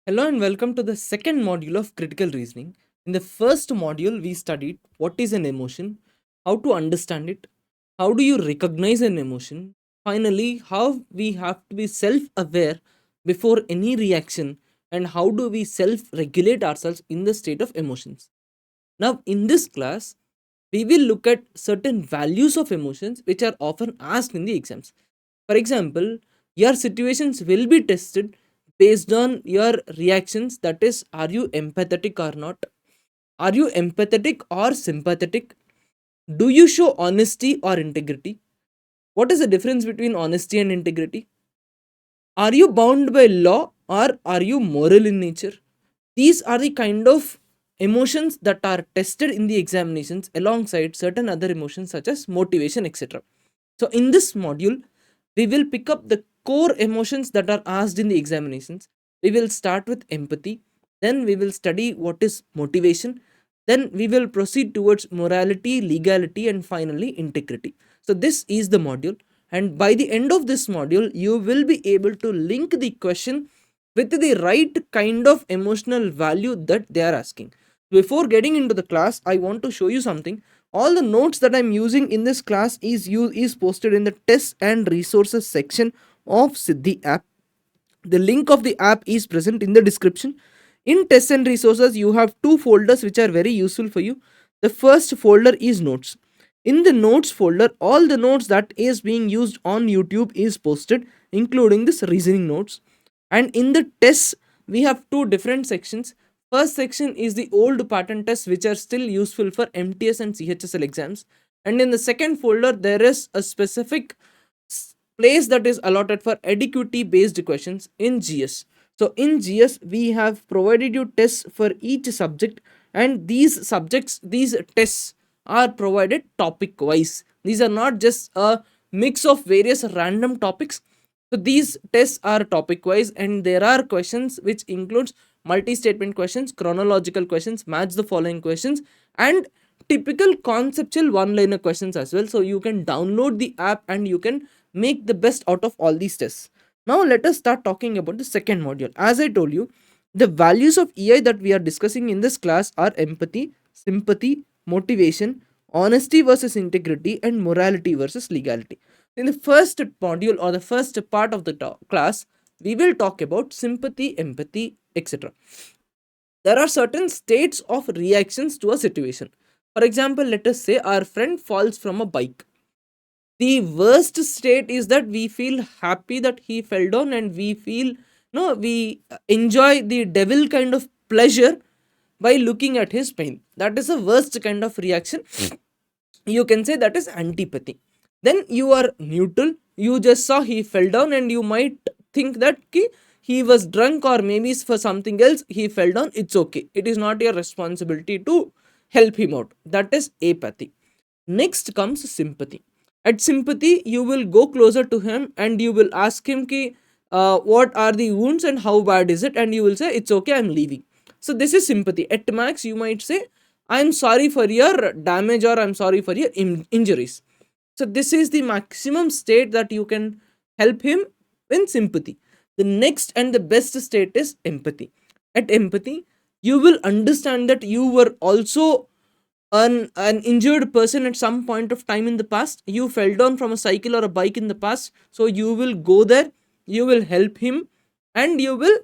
Hello and welcome to the second module of critical reasoning. In the first module, we studied what is an emotion, how to understand it, how do you recognize an emotion, finally, how we have to be self aware before any reaction, and how do we self regulate ourselves in the state of emotions. Now, in this class, we will look at certain values of emotions which are often asked in the exams. For example, your situations will be tested based on your reactions, that is, are you empathetic or not? Are you empathetic or sympathetic? Do you show honesty or integrity? What is the difference between honesty and integrity? Are you bound by law or are you moral in nature? These are the kind of emotions that are tested in the examinations alongside certain other emotions such as motivation, etc. So, in this module, we will pick up the core emotions that are asked in the examinations. We will start with empathy, then we will study what is motivation, then we will proceed towards morality, legality, and finally integrity. So, this is the module, and by the end of this module, you will be able to link the question with the right kind of emotional value that they are asking. Before getting into the class, I want to show you something. All the notes that I'm using in this class is posted in the tests and resources section of Siddhi app. The link of the app is present in the description. In tests and resources, you have two folders which are very useful for you. The first folder is notes. In the notes folder, all the notes that is being used on YouTube is posted, including this reasoning notes. And in the tests, we have two different sections. First section is the old pattern tests which are still useful for MTS and CHSL exams. And in the second folder, there is a specific place that is allotted for Eduquity based questions in GS. So in GS, we have provided you tests for each subject, and these tests are provided topic wise. These are not just a mix of various random topics. So these tests are topic wise, and there are questions which includes multi-statement questions, chronological questions, match the following questions, and typical conceptual one-liner questions as well. So you can download the app and you can make the best out of all these tests. Now let us start talking about the second module. As I told you, the values of EI that we are discussing in this class are empathy, sympathy, motivation, honesty versus integrity, and morality versus legality. In the first module or the first part of the class, we will talk about sympathy, empathy, etc. There are certain states of reactions to a situation. For example, let us say our friend falls from a bike. The worst state is that we feel happy that he fell down, and we feel no, we enjoy the devil kind of pleasure by looking at his pain. That is the worst kind of reaction. You can say that is antipathy. Then you are neutral. You just saw he fell down, and you might think that he was drunk, or maybe for something else he fell down. It's okay. It is not your responsibility to help him out. That is apathy. Next comes sympathy. At sympathy, you will go closer to him and you will ask him what are the wounds and how bad is it, and you will say it's okay, I'm leaving. So this is sympathy. At max, you might say I'm sorry for your damage, or I'm sorry for your injuries. So this is the maximum state that you can help him in sympathy. The next and the best state is empathy. At empathy, you will understand that you were also an injured person at some point of time in the past. You fell down from a cycle or a bike in the past, so you will go there, you will help him, and you will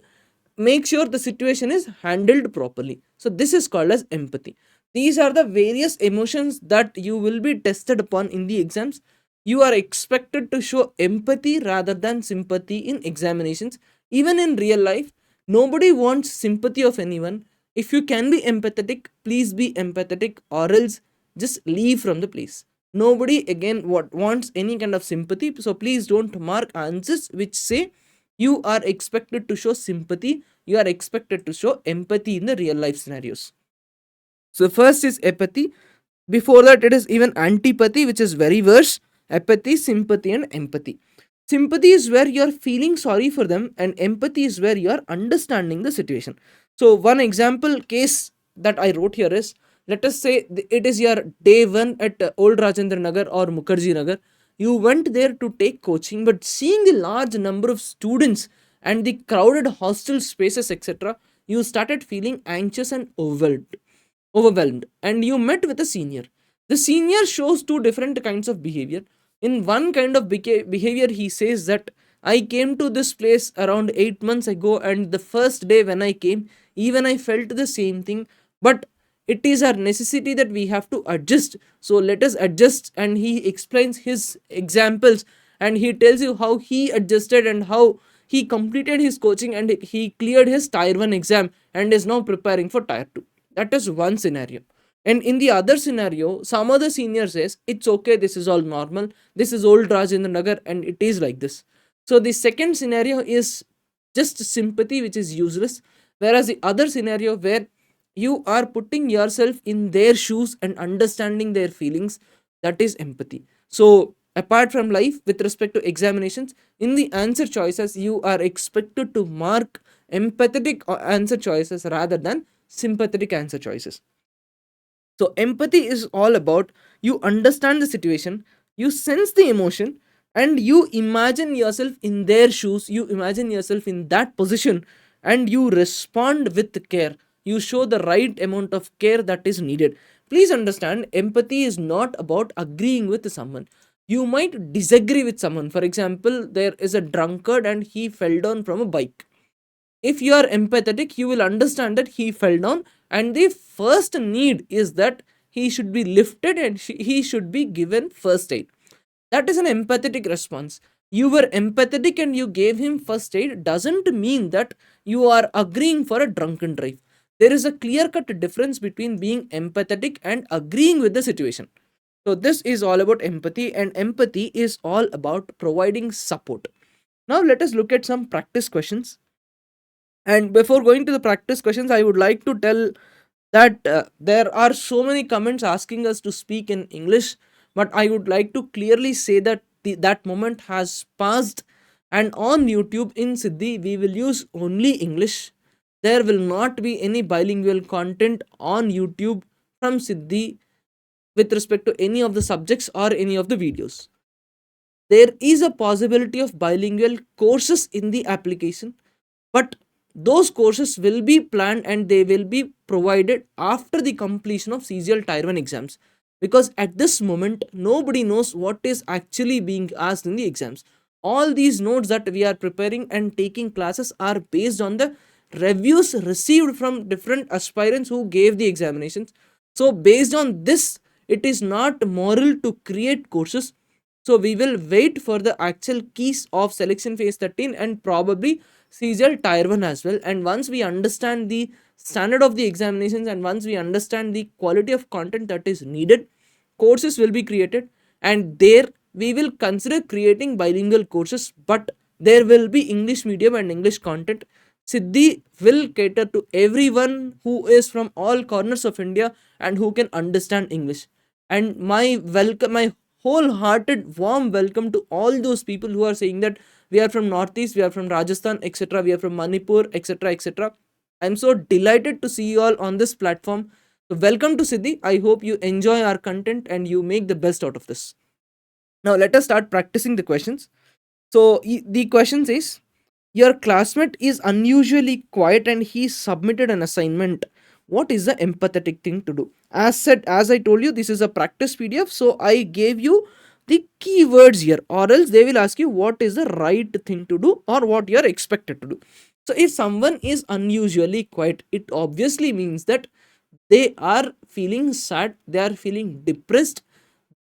make sure the situation is handled properly. So this is called as empathy. These are the various emotions that you will be tested upon in the exams. You are expected to show empathy rather than sympathy in examinations. Even in real life, nobody wants sympathy of anyone. If you can be empathetic, please be empathetic, or else just leave from the place. Nobody again what wants any kind of sympathy. So please don't mark answers which say you are expected to show sympathy. You are expected to show empathy in the real life scenarios. So first is apathy. Before that, it is even antipathy, which is very worse. Apathy, sympathy, and empathy. Sympathy is where you are feeling sorry for them, and empathy is where you are understanding the situation. So one example case that I wrote here is, let us say it is your day one at Old Rajendra Nagar or Mukherjee Nagar. You went there to take coaching, but seeing the large number of students and the crowded hostel spaces, etc., you started feeling anxious and overwhelmed, and you met with a senior. The senior shows two different kinds of behavior. In one kind of behavior, he says that I came to this place around 8 months ago, and the first day when I came, even I felt the same thing, but it is our necessity that we have to adjust, so let us adjust. And he explains his examples, and he tells you how he adjusted and how he completed his coaching and he cleared his tier 1 exam and is now preparing for tier 2. That is one scenario. And in the other scenario, some other senior says, it's okay, this is all normal, this is old Rajendra Nagar and it is like this. So the second scenario is just sympathy, which is useless. Whereas the other scenario, where you are putting yourself in their shoes and understanding their feelings, that is empathy. So apart from life, with respect to examinations, in the answer choices, you are expected to mark empathetic answer choices rather than sympathetic answer choices. So empathy is all about you understand the situation, you sense the emotion, and you imagine yourself in their shoes, you imagine yourself in that position, and you respond with care. You show the right amount of care that is needed. Please understand, empathy is not about agreeing with someone. You might disagree with someone. For example, there is a drunkard and he fell down from a bike. If you are empathetic, you will understand that he fell down, and the first need is that he should be lifted and he should be given first aid. That is an empathetic response. You were empathetic and you gave him first aid doesn't mean that you are agreeing for a drunken drive. There is a clear cut difference between being empathetic and agreeing with the situation. So this is all about empathy, and empathy is all about providing support. Now let us look at some practice questions. And before going to the practice questions, I would like to tell that there are so many comments asking us to speak in English, but I would like to clearly say that that moment has passed. And on YouTube in Siddhi, we will use only English. There will not be any bilingual content on YouTube from Siddhi with respect to any of the subjects or any of the videos. There is a possibility of bilingual courses in the application, but those courses will be planned and they will be provided after the completion of CGL Tier 1 exams, because at this moment nobody knows what is actually being asked in the exams. All these notes that we are preparing and taking classes are based on the reviews received from different aspirants who gave the examinations. So based on this, it is not moral to create courses. So we will wait for the actual keys of selection phase 13 and probably CGL Tier 1 as well. And once we understand the standard of the examinations and once we understand the quality of content that is needed, courses will be created, and there we will consider creating bilingual courses, but there will be English medium and English content. Siddhi will cater to everyone who is from all corners of India and who can understand English. And my welcome, my wholehearted warm welcome to all those people who are saying that we are from Northeast, we are from Rajasthan, etc., we are from Manipur, etc., etc. I'm so delighted to see you all on this platform. So welcome to Siddhi. I hope you enjoy our content and you make the best out of this. Now let us start practicing the questions. So the question says, your classmate is unusually quiet and he submitted an assignment. What is the empathetic thing to do? As said, as I told you, this is a practice PDF. So I gave you the keywords here, or else they will ask you what is the right thing to do or what you are expected to do. So if someone is unusually quiet, it obviously means that they are feeling sad, they are feeling depressed,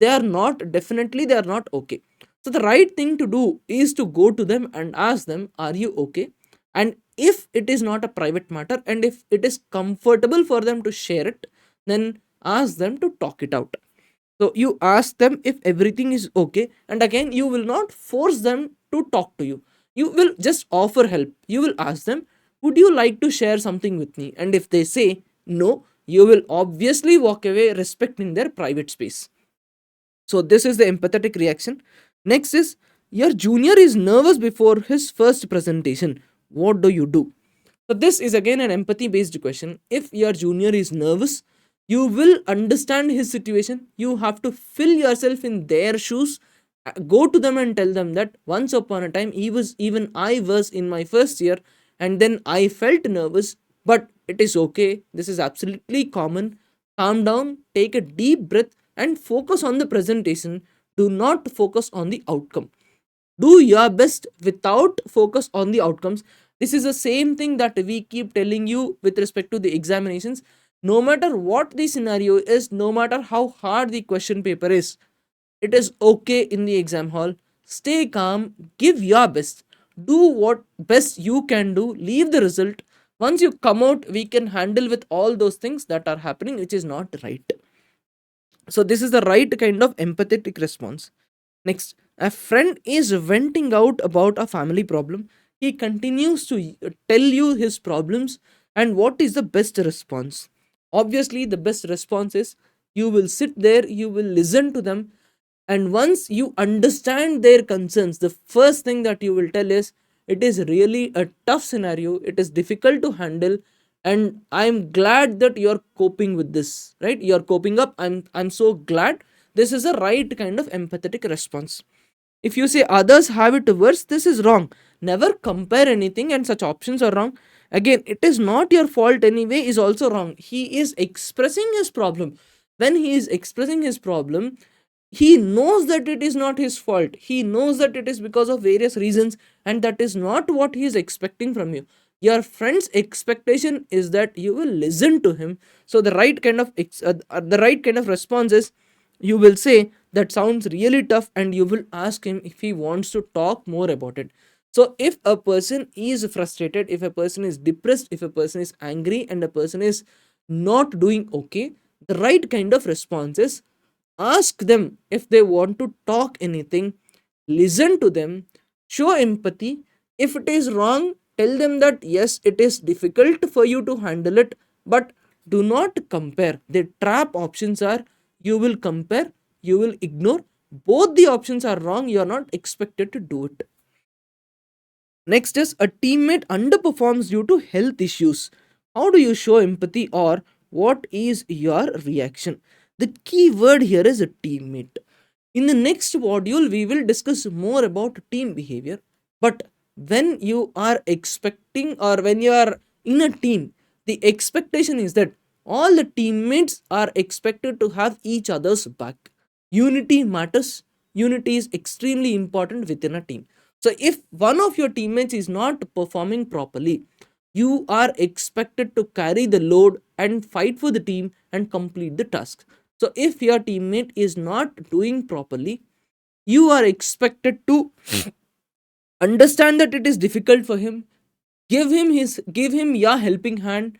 they are not, definitely they are not okay. So the right thing to do is to go to them and ask them, are you okay? And if it is not a private matter and if it is comfortable for them to share it, then ask them to talk it out. So you ask them if everything is okay, and again you will not force them to talk to you. You will just offer help. You will ask them, would you like to share something with me? And if they say no, you will obviously walk away respecting their private space. So this is the empathetic reaction. Next is, your junior is nervous before his first presentation. What do you do? So this is again an empathy based question. If your junior is nervous, you will understand his situation. You have to fill yourself in their shoes Go to them and tell them that once upon a time, even I was in my first year, and then I felt nervous, but it is okay. This is absolutely common. Calm down, take a deep breath, and focus on the presentation. Do not focus on the outcome. Do your best without focus on the outcomes. This is the same thing that we keep telling you with respect to the examinations. No matter what the scenario is, no matter how hard the question paper is, it is okay in the exam hall. Stay calm, give your best, do what best you can do, leave the result. Once you come out, we can handle with all those things that are happening which is not right. So this is the right kind of empathetic response. Next, a friend is venting out about a family problem. He continues to tell you his problems, and what is the best response? Obviously, the best response is you will sit there, you will listen to them, and once you understand their concerns, the first thing that you will tell is it is really a tough scenario, it is difficult to handle, and I'm glad that you're coping with this, right? You're coping up. I'm so glad. This is a right kind of empathetic response. If you say others have it worse, this is wrong. Never compare anything, and such options are wrong. Again, it is not your fault anyway, is also wrong. He is expressing his problem. When he is expressing his problem, he knows that it is not his fault. He knows that it is because of various reasons, and that is not what he is expecting from you. Your friend's expectation is that you will listen to him. So the right kind of the right kind of response is you will say that sounds really tough, and you will ask him if he wants to talk more about it. So if a person is frustrated, if a person is depressed, if a person is angry, and a person is not doing okay, the right kind of response is ask them if they want to talk anything, listen to them, show empathy. If it is wrong, tell them that yes, it is difficult for you to handle it, but do not compare. The trap options are you will compare, you will ignore. Both the options are wrong. You are not expected to do it. Next is a teammate underperforms due to health issues. How do you show empathy, or what is your reaction? The key word here is a teammate. In the next module, we will discuss more about team behavior. But when you are expecting, or when you are in a team, the expectation is that all the teammates are expected to have each other's back. Unity matters. Unity is extremely important within a team. So if one of your teammates is not performing properly, you are expected to carry the load and fight for the team and complete the task. So if your teammate is not doing properly, you are expected to understand that it is difficult for him, give him your helping hand,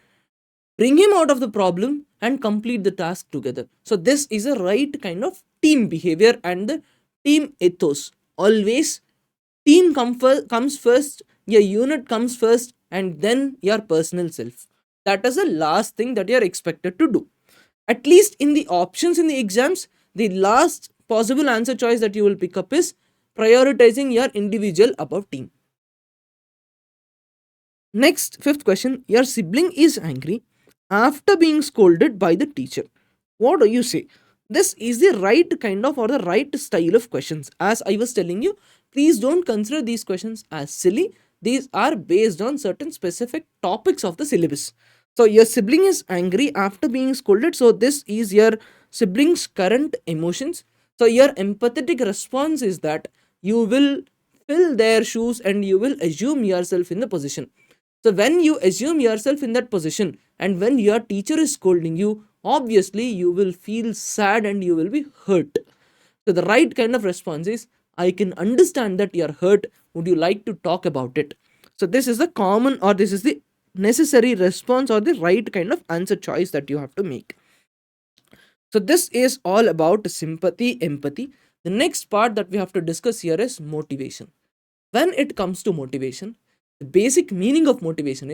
bring him out of the problem, and complete the task together. So this is a right kind of team behavior and the team ethos. Always comes first, your unit comes first, and then your personal self. That is the last thing that you are expected to do. At least in the options in the exams, the last possible answer choice that you will pick up is prioritizing your individual above team. Next, fifth question, your sibling is angry after being scolded by the teacher. What do you say? This is the right kind of or the right style of questions. As I was telling you, please don't consider these questions as silly. These are based on certain specific topics of the syllabus. So, your sibling is angry after being scolded. So, this is your sibling's current emotions. So, your empathetic response is that you will fill their shoes and you will assume yourself in the position. So, when you assume yourself in that position and when your teacher is scolding you, obviously you will feel sad and you will be hurt. So, the right kind of response is I can understand that you're hurt. Would you like to talk about it? So, this is the common or this is the necessary response or the right kind of answer choice that you have to make. So, this is all about sympathy, empathy. The next part that we have to discuss here is motivation. When it comes to motivation, the basic meaning of motivation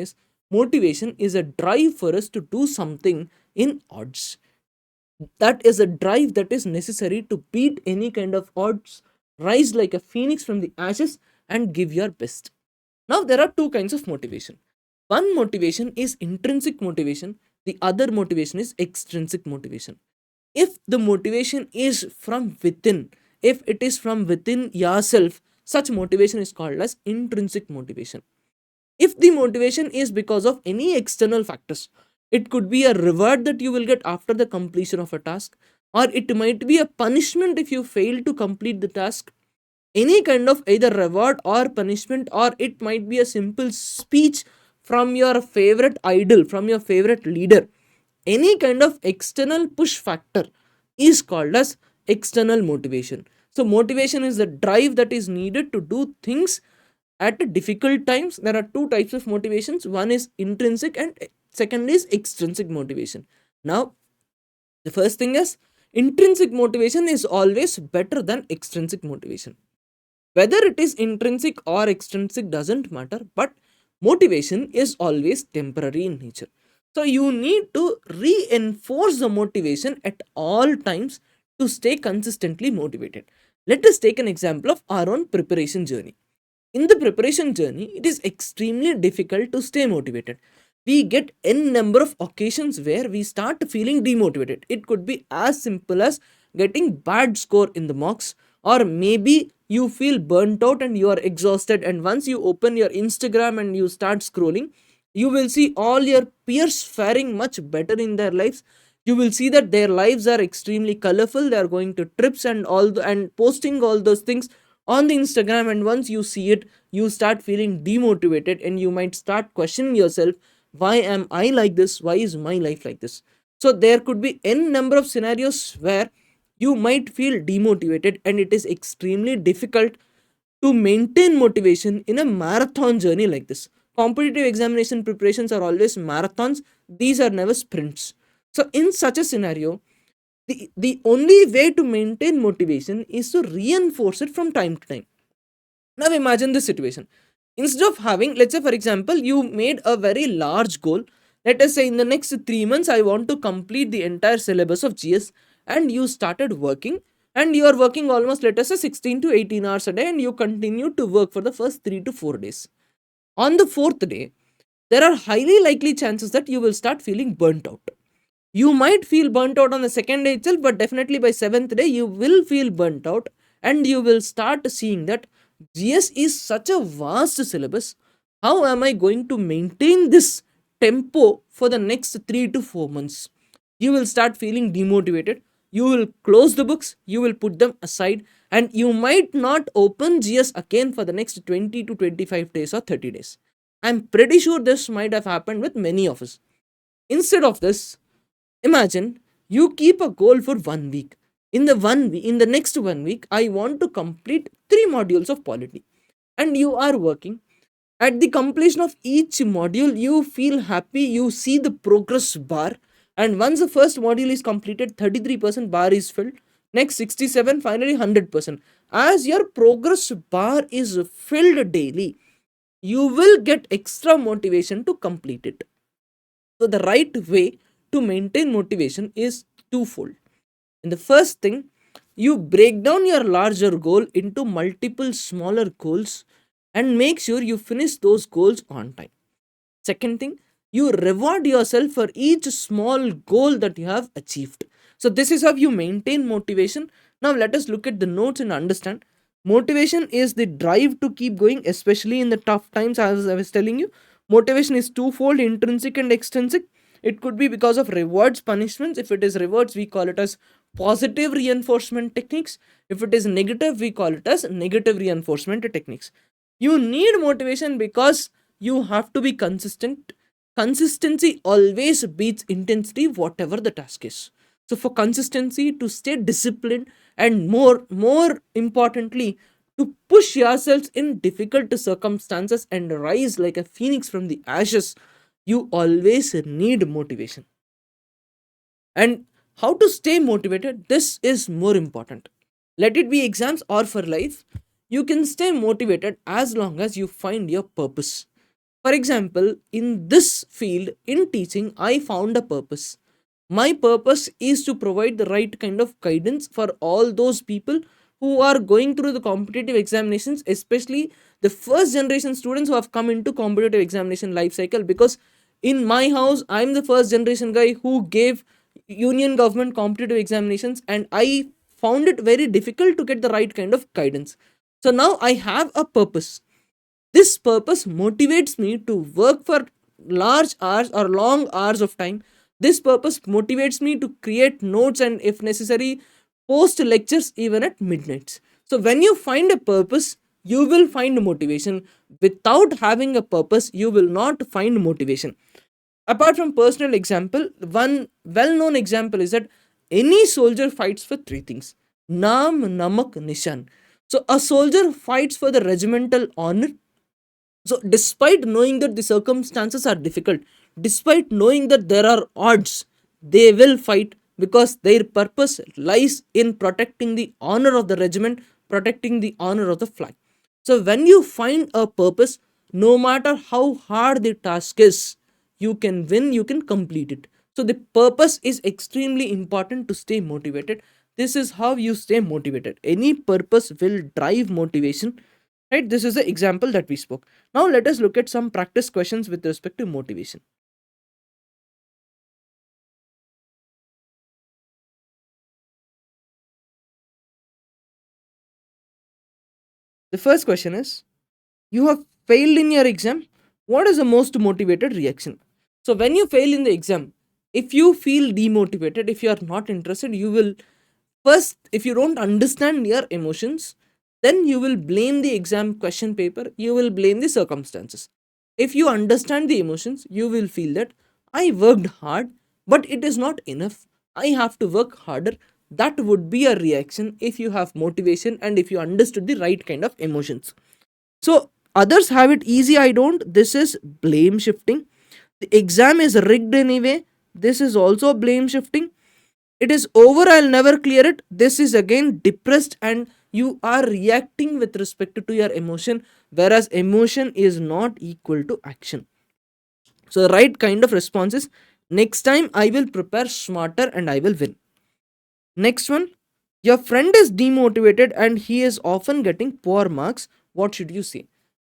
is a drive for us to do something in odds. That is a drive that is necessary to beat any kind of odds, rise like a phoenix from the ashes, and give your best. Now, there are two kinds of motivation. One motivation is intrinsic motivation, the other motivation is extrinsic motivation. If the motivation is from within, if it is from within yourself, such motivation is called as intrinsic motivation. If the motivation is because of any external factors, it could be a reward that you will get after the completion of a task, or it might be a punishment if you fail to complete the task. Any kind of either reward or punishment, or it might be a simple speech from your favorite idol, from your favorite leader. Any kind of external push factor is called as external motivation. So motivation is the drive that is needed to do things at difficult times. There are two types of motivations. One is intrinsic and second is extrinsic motivation. Now, the first thing is, intrinsic motivation is always better than extrinsic motivation. Whether it is intrinsic or extrinsic doesn't matter, but motivation is always temporary in nature. So you need to reinforce the motivation at all times to stay consistently motivated. Let us take an example of our own preparation journey. In the preparation journey, it is extremely difficult to stay motivated. We get n number of occasions where we start feeling demotivated. It could be as simple as getting bad score in the mocks, or maybe you feel burnt out and you are exhausted, and once you open your Instagram and you start scrolling, you will see all your peers faring much better in their lives. You will see that their lives are extremely colorful. They are going to trips and and posting all those things on the Instagram, and once you see it, you start feeling demotivated and you might start questioning yourself, why am I like this? Why is my life like this? So there could be n number of scenarios where you might feel demotivated, and it is extremely difficult to maintain motivation in a marathon journey like this. Competitive examination preparations are always marathons, these are never sprints. So in such a scenario, the only way to maintain motivation is to reinforce it from time to time. Now imagine this situation. Instead of having, let's say for example, you made a very large goal. Let us say in the next 3 months, I want to complete the entire syllabus of GS, and you started working, and you are working almost, let us say, 16 to 18 hours a day, and you continue to work for the first 3 to 4 days. On the fourth day, there are highly likely chances that you will start feeling burnt out. You might feel burnt out on the second day itself, but definitely by seventh day you will feel burnt out, and you will start seeing that GS is such a vast syllabus. How am I going to maintain this tempo for the next 3 to 4 months? You will start feeling demotivated. You will close the books, you will put them aside, and you might not open GS again for the next 20 to 25 days or 30 days. I'm pretty sure this might have happened with many of us. Instead of this, imagine you keep a goal for 1 week. In the next 1 week, I want to complete 3 modules of polity, and you are working. At the completion of each module, you feel happy. You see the progress bar, and once the first module is completed, 33% bar is filled. Next 67, finally 100%. As your progress bar is filled daily, you will get extra motivation to complete it. So the right way to maintain motivation is twofold. In the first thing, you break down your larger goal into multiple smaller goals and make sure you finish those goals on time. Second thing, you reward yourself for each small goal that you have achieved. So this is how you maintain motivation. Now let us look at the notes and understand. Motivation is the drive to keep going, especially in the tough times. As I was telling you, motivation is twofold: intrinsic and extrinsic. It could be because of rewards, punishments. If it is rewards, we call it as positive reinforcement techniques. If it is negative, we call it as negative reinforcement techniques. You need motivation because you have to be consistent. Consistency always beats intensity, whatever the task is. So for consistency, to stay disciplined, and more importantly, to push yourselves in difficult circumstances and rise like a phoenix from the ashes, you always need motivation. And how to stay motivated, this is more important. Let it be exams or for life, you can stay motivated as long as you find your purpose. For example, in this field, in teaching, I found a purpose. My purpose is to provide the right kind of guidance for all those people who are going through the competitive examinations, especially the first generation students who have come into competitive examination life cycle. Because in my house, I'm the first generation guy who gave union government competitive examinations, and I found it very difficult to get the right kind of guidance. So now I have a purpose. This purpose motivates me to work for large hours or long hours of time. This purpose motivates me to create notes and, if necessary, post lectures even at midnight. So, when you find a purpose, you will find motivation. Without having a purpose, you will not find motivation. Apart from personal example, one well known example is that any soldier fights for three things: Naam, Namak, Nishan. So, a soldier fights for the regimental honor. So, despite knowing that the circumstances are difficult, despite knowing that there are odds, they will fight because their purpose lies in protecting the honor of the regiment, protecting the honor of the flag. So, when you find a purpose, no matter how hard the task is, you can win, you can complete it. So, the purpose is extremely important to stay motivated. This is how you stay motivated. Any purpose will drive motivation, right? This is the example that we spoke. Now let us look at some practice questions with respect to motivation. The first question is, you have failed in your exam. What is the most motivated reaction? So when you fail in the exam, if you feel demotivated, if you are not interested, you will first, if you don't understand your emotions, then you will blame the exam question paper, you will blame the circumstances. If you understand the emotions, you will feel that I worked hard, but it is not enough. I have to work harder. That would be a reaction if you have motivation and if you understood the right kind of emotions. So, others have it easy, I don't. This is blame shifting. The exam is rigged anyway. This is also blame shifting. It is over, I'll never clear it. This is again depressed, and you are reacting with respect to your emotion, whereas emotion is not equal to action. So, the right kind of response is, next time I will prepare smarter and I will win. Next one, your friend is demotivated and he is often getting poor marks. What should you say?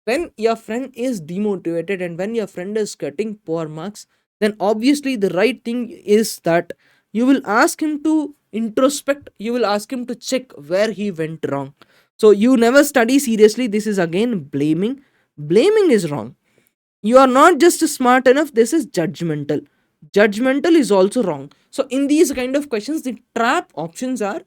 When your friend is demotivated and when your friend is getting poor marks, then obviously the right thing is that you will ask him to introspect, you will ask him to check where he went wrong. So you never study seriously. This is again blaming. Blaming is wrong. You are not just smart enough, this is judgmental. Judgmental is also wrong. So in these kind of questions, the trap options are,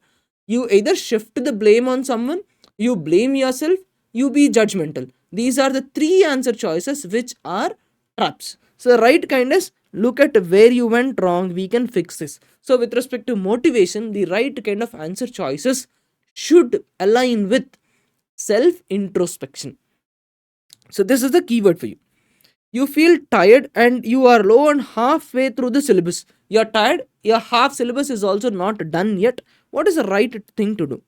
you either shift the blame on someone, you blame yourself, you be judgmental. These are the three answer choices which are traps. So the right kind is, look at where you went wrong, we can fix this. So with respect to motivation, the right kind of answer choices should align with self introspection. So this is the keyword for you. You feel tired and you are low and halfway through the syllabus. You're tired, your half syllabus is also not done yet. What is the right thing to do?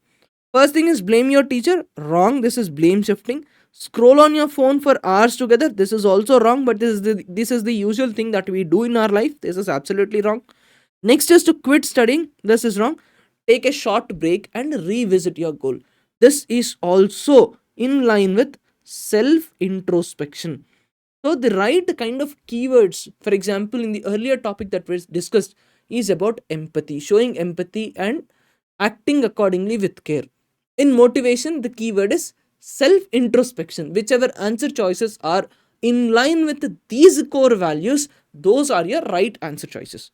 First thing is blame your teacher. Wrong. This is blame shifting. Scroll on your phone for hours together. This is also wrong, but this is the usual thing that we do in our life. This is absolutely wrong. Next is to quit studying. This is wrong. Take a short break and revisit your goal. This is also in line with self introspection. So, the right kind of keywords, for example, in the earlier topic that was discussed, is about empathy, showing empathy and acting accordingly with care. In motivation, the keyword is self introspection. Whichever answer choices are in line with these core values, those are your right answer choices.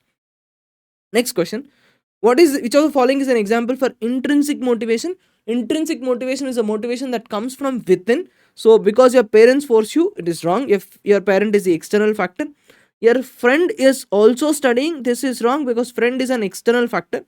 Next question, which of the following is an example for intrinsic motivation? Intrinsic motivation is a motivation that comes from within. So because your parents force you, it is wrong. If your parent is the external factor, your friend is also studying, this is wrong because friend is an external factor.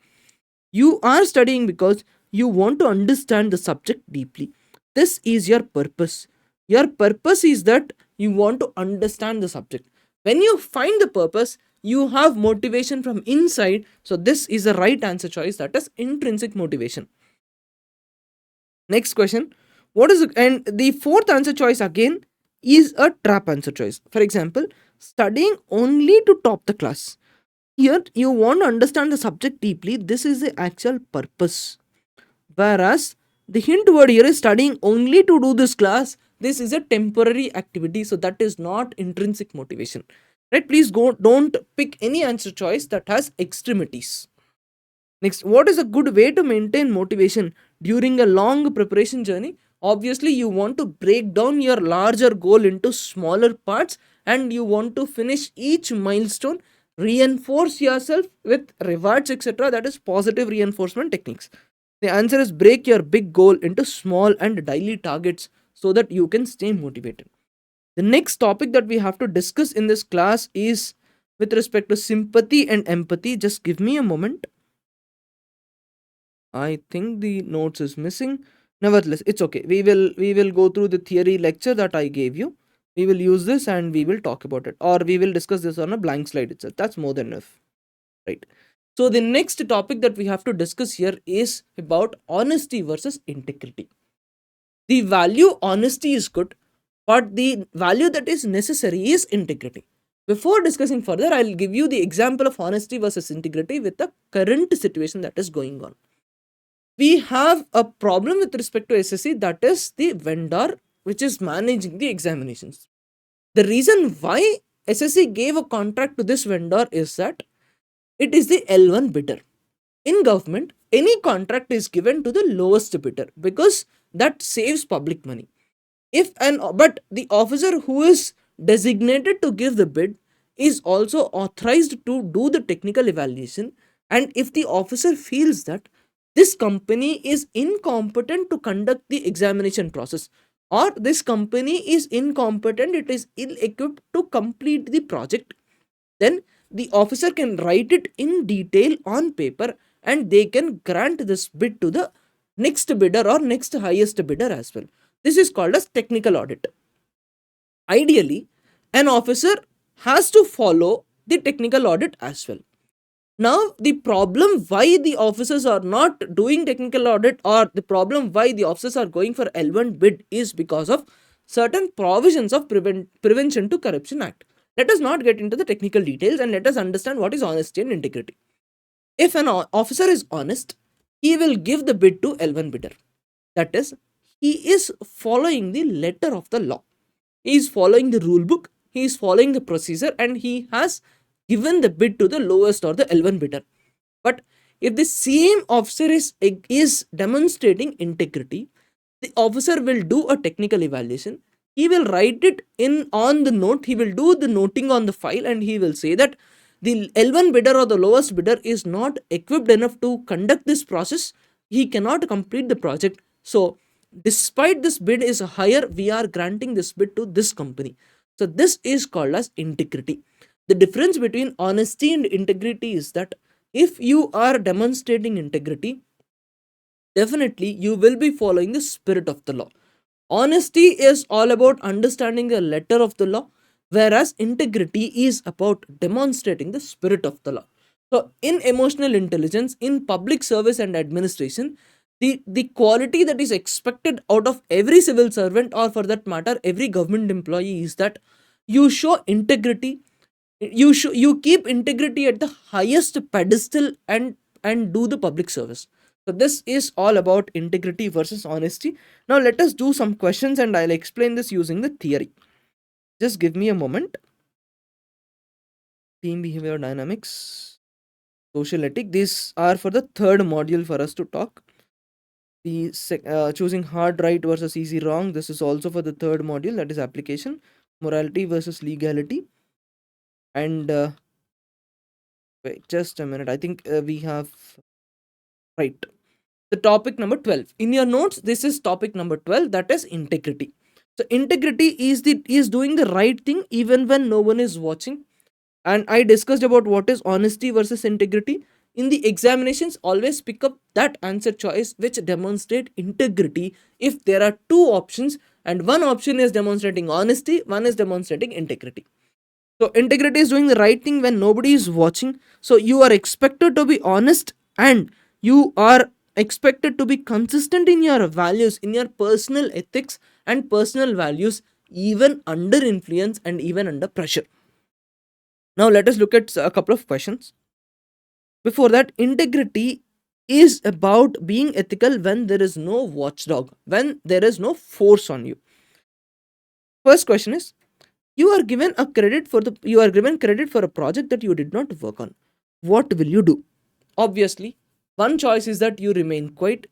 You are studying because you want to understand the subject deeply. This is your purpose. Your purpose is that you want to understand the subject. When you find the purpose, you have motivation from inside. So, this is the right answer choice, that is intrinsic motivation. Next question, and the fourth answer choice again is a trap answer choice. For example, studying only to top the class. Here, you want to understand the subject deeply. This is the actual purpose. Whereas, the hint word here is studying only to do this class. This is a temporary activity. So, that is not intrinsic motivation. Right? Please don't pick any answer choice that has extremities. Next, what is a good way to maintain motivation during a long preparation journey? Obviously, you want to break down your larger goal into smaller parts and you want to finish each milestone, reinforce yourself with rewards, etc. That is positive reinforcement techniques. The answer is break your big goal into small and daily targets so that you can stay motivated. The next topic that we have to discuss in this class is with respect to sympathy and empathy. Just give me a moment. I think the notes is missing. Nevertheless, it's okay. We will go through the theory lecture that I gave you. We will use this and we will talk about it, or we will discuss this on a blank slide itself. That's more than enough, right? So the next topic that we have to discuss here is about honesty versus integrity. The value honesty is good, but the value that is necessary is integrity. Before discussing further, I'll give you the example of honesty versus integrity with the current situation that is going on. We have a problem with respect to SSC, that is the vendor which is managing the examinations. The reason why SSC gave a contract to this vendor is that it is the L1 bidder. In government, any contract is given to the lowest bidder because that saves public money. But the officer who is designated to give the bid is also authorized to do the technical evaluation, and if the officer feels that this company is incompetent to conduct the examination process, or this company is incompetent, it is ill equipped to complete the project, then the officer can write it in detail on paper and they can grant this bid to the next bidder or next highest bidder as well. This is called as technical audit. Ideally, an officer has to follow the technical audit as well. Now, the problem why the officers are not doing technical audit, or the problem why the officers are going for L1 bid, is because of certain provisions of Prevention to Corruption Act. Let us not get into the technical details and let us understand what is honesty and integrity. If an officer is honest, he will give the bid to L1 bidder. That is, he is following the letter of the law. He is following the rule book, he is following the procedure, and he has given the bid to the lowest or the L1 bidder. But if the same officer is demonstrating integrity, the officer will do a technical evaluation. He will write it in on the note, he will do the noting on the file, and he will say that the L1 bidder or the lowest bidder is not equipped enough to conduct this process. He cannot complete the project. So, despite this bid is higher, we are granting this bid to this company. So, this is called as integrity. The difference between honesty and integrity is that if you are demonstrating integrity, definitely you will be following the spirit of the law. Honesty is all about understanding the letter of the law, whereas integrity is about demonstrating the spirit of the law. So, in emotional intelligence, in public service and administration, the quality that is expected out of every civil servant, or for that matter, every government employee, is that you show integrity, you keep integrity at the highest pedestal, and do the public service. So this is all about integrity versus honesty. Now let us do some questions and I'll explain this using the theory. Just give me a moment. Team behavior dynamics, social ethic, these are for the third module for us to talk. The choosing hard right versus easy wrong, this is also for the third module, that is application. Morality versus legality. And wait just a minute, I think we have, right, the topic number 12 in your notes. This is topic number 12, that is integrity. So integrity is doing the right thing even when no one is watching. And I discussed about what is honesty versus integrity. In the examinations, always pick up that answer choice which demonstrate integrity if there are two options, and one option is demonstrating honesty, one is demonstrating integrity. So integrity is doing the right thing when nobody is watching. So you are expected to be honest, and you are expected to be consistent in your values, in your personal ethics and personal values, even under influence and even under pressure. Now let us look at a couple of questions. Before that, integrity is about being ethical when there is no watchdog, when there is no force on you. First question is, you are given credit for a project that you did not work on. What will you do? Obviously, One choice is that you remain quiet.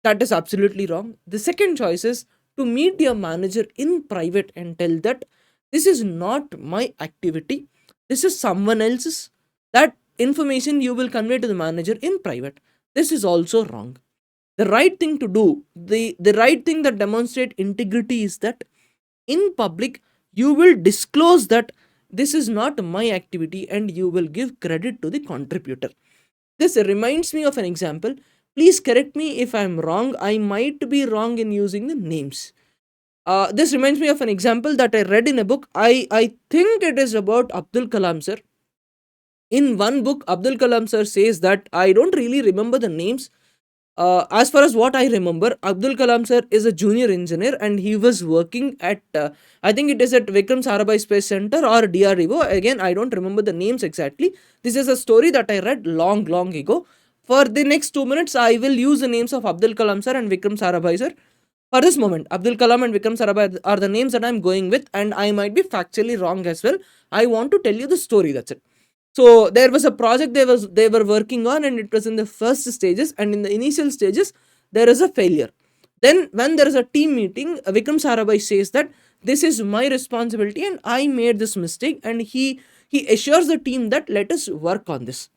That is absolutely wrong. The second choice is to meet your manager in private and tell that this is not my activity, this is someone else's. That information you will convey to the manager in private. This is also wrong. The right thing to do, the right thing that demonstrate integrity is that in public you will disclose that this is not my activity and you will give credit to the contributor. This reminds me of an example. Please correct me if I'm wrong. I might be wrong in using the names. This reminds me of an example that I read in a book. I think it is about Abdul Kalam sir. In one book, Abdul Kalam sir says that I don't really remember the names. As far as what I remember, Abdul Kalam sir is a junior engineer and he was working at, I think it is at Vikram Sarabhai Space Center or DRDO. Again, I don't remember the names exactly. This is a story that I read long, long ago. For the next 2 minutes, I will use the names of Abdul Kalam sir and Vikram Sarabhai sir. For this moment, Abdul Kalam and Vikram Sarabhai are the names that I'm going with, and I might be factually wrong as well. I want to tell you the story, that's it. So there was a project they were working on, and it was in the first stages, and in the initial stages there is a failure. Then when there is a team meeting, Vikram Sarabhai says that this is my responsibility and I made this mistake, and he assures the team that let us work on this.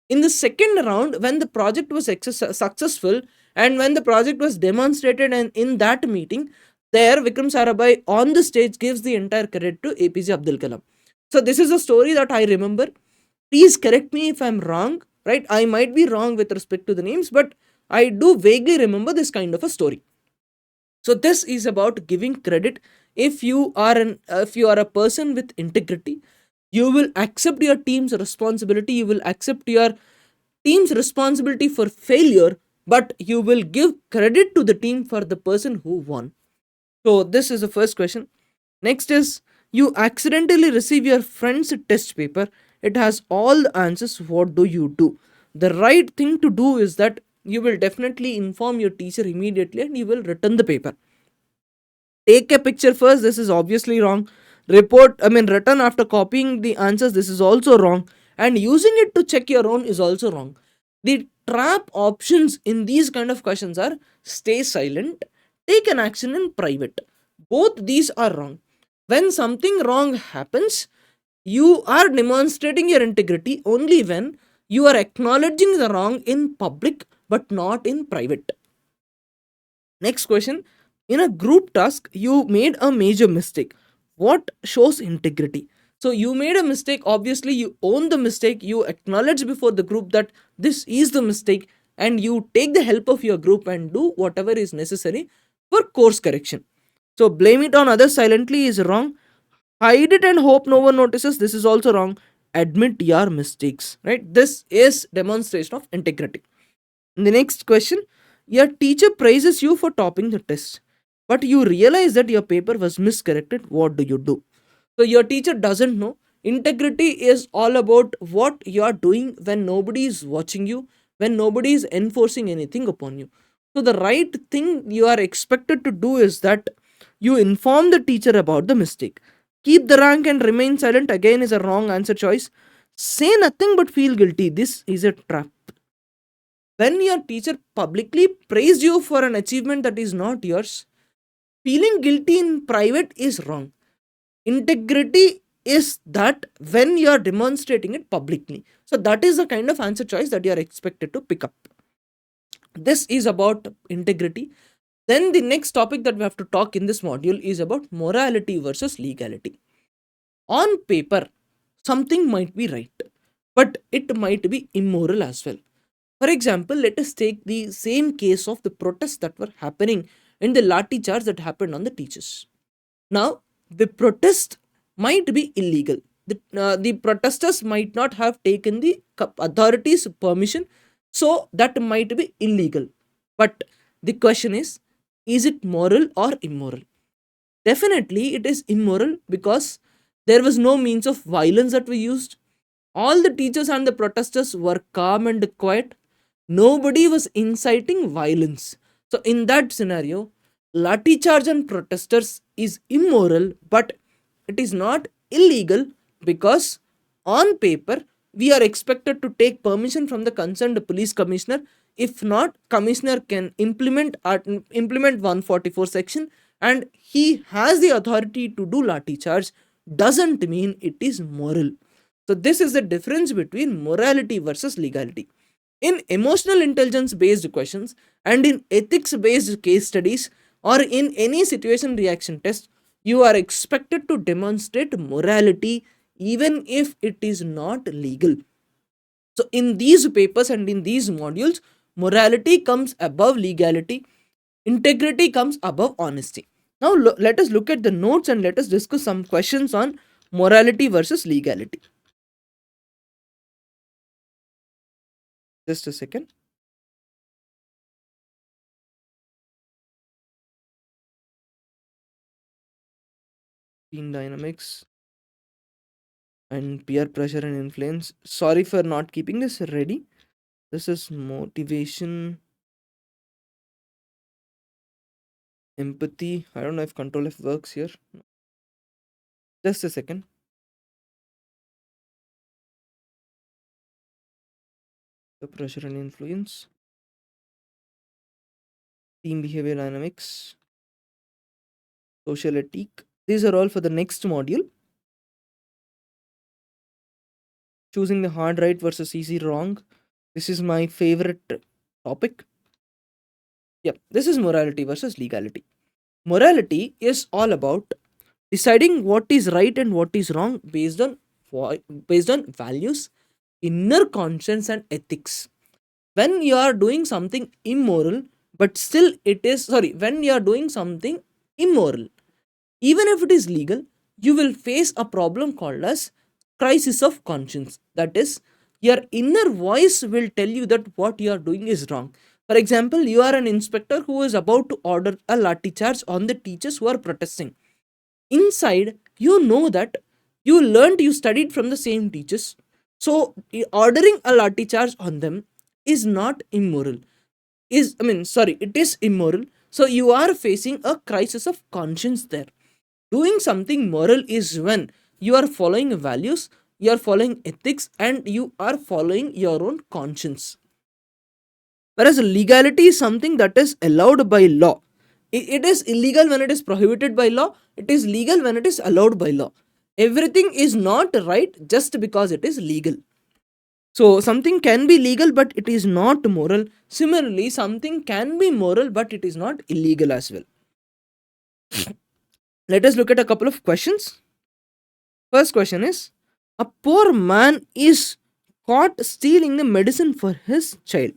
In the second round, when the project was successful and when the project was demonstrated, and in that meeting, there Vikram Sarabhai on the stage gives the entire credit to APJ Abdul Kalam. So this is a story that I remember. Please correct me if I'm wrong, right? I might be wrong with respect to the names, but I do vaguely remember this kind of a story. So this is about giving credit. If you are a person with integrity, you will accept your team's responsibility, you will accept your team's responsibility for failure, but you will give credit to the team for the person who won. So this is the first question. Next is, you accidentally receive your friend's test paper. It has all the answers. What do you do? The right thing to do is that you will definitely inform your teacher immediately and you will return the paper. Take a picture first. This is obviously wrong. Return after copying the answers. This is also wrong. And using it to check your own is also wrong. The trap options in these kind of questions are stay silent, take an action in private. Both these are wrong. When something wrong happens, you are demonstrating your integrity only when you are acknowledging the wrong in public but not in private. Next question. In a group task, you made a major mistake. What shows integrity? So you made a mistake. Obviously, you own the mistake. You acknowledge before the group that this is the mistake, and you take the help of your group and do whatever is necessary for course correction. So blame it on others silently is wrong. Hide it and hope no one notices. This is also wrong. Admit your mistakes. Right? This is demonstration of integrity. The next question. Your teacher praises you for topping the test, but you realize that your paper was miscorrected. What do you do? So your teacher doesn't know. Integrity is all about what you are doing when nobody is watching you, when nobody is enforcing anything upon you. So the right thing you are expected to do is that you inform the teacher about the mistake. Keep the rank and remain silent again is a wrong answer choice. Say nothing but feel guilty. This is a trap. When your teacher publicly praised you for an achievement that is not yours, feeling guilty in private is wrong. Integrity is that when you are demonstrating it publicly. So that is the kind of answer choice that you are expected to pick up. This is about integrity. Then the next topic that we have to talk in this module is about morality versus legality. On paper, something might be right, but it might be immoral as well. For example, let us take the same case of the protests that were happening in the Lati charge that happened on the teachers. Now, the protest might be illegal. The protesters might not have taken the authorities' permission, so that might be illegal. But the question is it moral or immoral? Definitely, it is immoral because there was no means of violence that we used. All the teachers and the protesters were calm and quiet. Nobody was inciting violence. So, in that scenario, lathi charge and protesters is immoral, but it is not illegal because on paper we are expected to take permission from the concerned police commissioner. If not, commissioner can implement 144 section, and he has the authority to do lathi charge, doesn't mean it is moral. So this is the difference between morality versus legality. In emotional intelligence based questions and in ethics based case studies or in any situation reaction test, you are expected to demonstrate morality even if it is not legal. So, in these papers and in these modules, morality comes above legality, integrity comes above honesty. Now, let us look at the notes and let us discuss some questions on morality versus legality. Just a second. Team dynamics and peer pressure and influence. Sorry for not keeping this ready. This is motivation, empathy. I don't know if control F works here. Just a second. The pressure and influence, team behavior dynamics, social ethic. These are all for the next module. Choosing the hard right versus easy wrong. This is my favorite topic. Yep, this is morality versus legality. Morality is all about deciding what is right and what is wrong based on values, inner conscience, and ethics. When you are doing something immoral, but still it is sorry, when you are doing something immoral, even if it is legal, you will face a problem called as crisis of conscience. That is, your inner voice will tell you that what you are doing is wrong. For example, you are an inspector who is about to order a lathi charge on the teachers who are protesting. Inside, you know that you studied from the same teachers. So, ordering a lathi charge on them is not immoral. It is immoral. So, you are facing a crisis of conscience there. Doing something moral is when you are following values, you are following ethics, and you are following your own conscience. Whereas legality is something that is allowed by law. It is illegal when it is prohibited by law, it is legal when it is allowed by law. Everything is not right just because it is legal. So, something can be legal but it is not moral. Similarly, something can be moral but it is not illegal as well. Let us look at a couple of questions. First question is, a poor man is caught stealing the medicine for his child.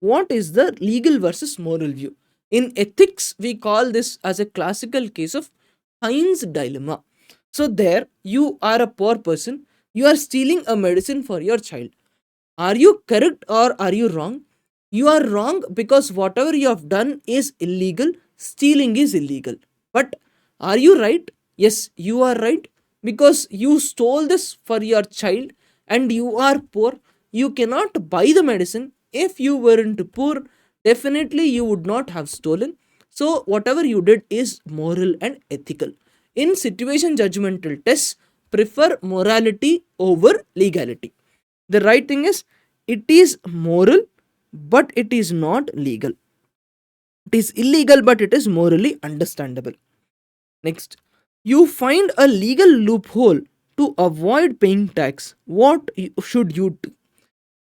What is the legal versus moral view? In ethics, we call this as a classical case of Heinz dilemma. So, there you are a poor person, you are stealing a medicine for your child. Are you correct or are you wrong? You are wrong because whatever you have done is illegal, stealing is illegal. But are you right? Yes, you are right because you stole this for your child and you are poor. You cannot buy the medicine. If you weren't poor, definitely you would not have stolen. So, whatever you did is moral and ethical. In situation judgmental tests, prefer morality over legality. The right thing is, it is moral, but it is not legal. It is illegal, but it is morally understandable. Next, you find a legal loophole to avoid paying tax. What should you do?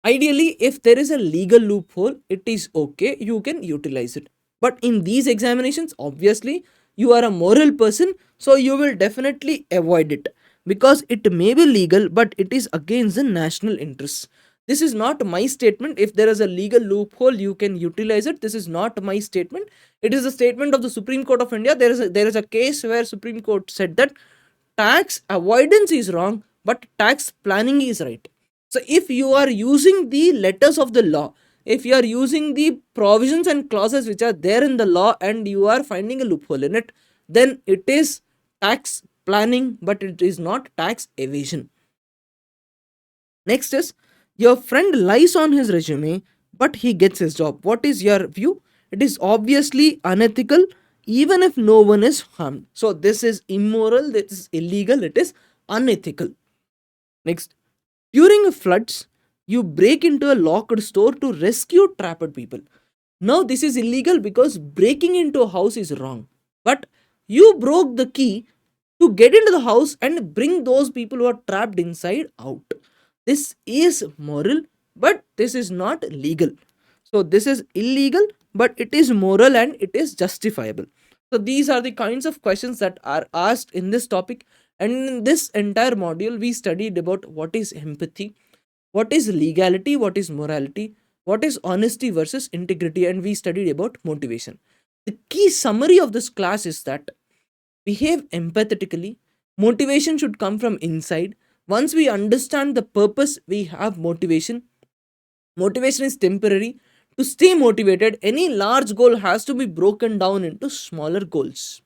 Ideally, if there is a legal loophole, it is okay, you can utilize it. But in these examinations, obviously, you are a moral person, so you will definitely avoid it because it may be legal, but it is against the national interests. This is not my statement. If there is a legal loophole, you can utilize it. This is not my statement. It is a statement of the Supreme Court of India. There is a case where Supreme Court said that tax avoidance is wrong, but tax planning is right. So, if you are using the letters of the law, if you are using the provisions and clauses which are there in the law and you are finding a loophole in it, then it is tax planning, but it is not tax evasion. Next is, your friend lies on his resume, but he gets his job. What is your view? It is obviously unethical, even if no one is harmed. So, this is immoral, this is illegal, it is unethical. Next, During a floods, you break into a locked store to rescue trapped people. Now, this is illegal because breaking into a house is wrong. But you broke the key to get into the house and bring those people who are trapped inside out. This is moral, but this is not legal. So, this is illegal, but it is moral and it is justifiable. So, these are the kinds of questions that are asked in this topic. And in this entire module, we studied about what is empathy, what is legality, what is morality, what is honesty versus integrity, and we studied about motivation. The key summary of this class is that behave empathetically. Motivation should come from inside. Once we understand the purpose, we have motivation. Motivation is temporary. To stay motivated, any large goal has to be broken down into smaller goals.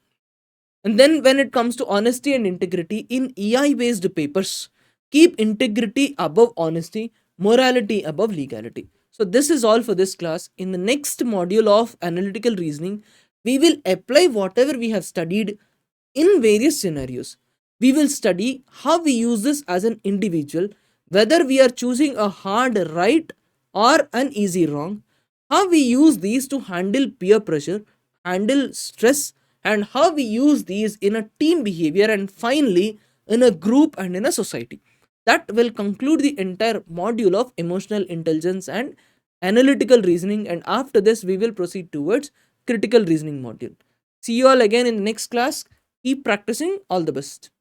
And then, when it comes to honesty and integrity, in EI based papers, keep integrity above honesty, morality above legality. So, this is all for this class. In the next module of analytical reasoning, we will apply whatever we have studied in various scenarios. We will study how we use this as an individual, whether we are choosing a hard right or an easy wrong, how we use these to handle peer pressure, handle stress, and how we use these in a team behavior, and finally in a group and in a society. That will conclude the entire module of emotional intelligence and analytical reasoning, and after this we will proceed towards critical reasoning module. See you all again in the next class. Keep practicing. All the best.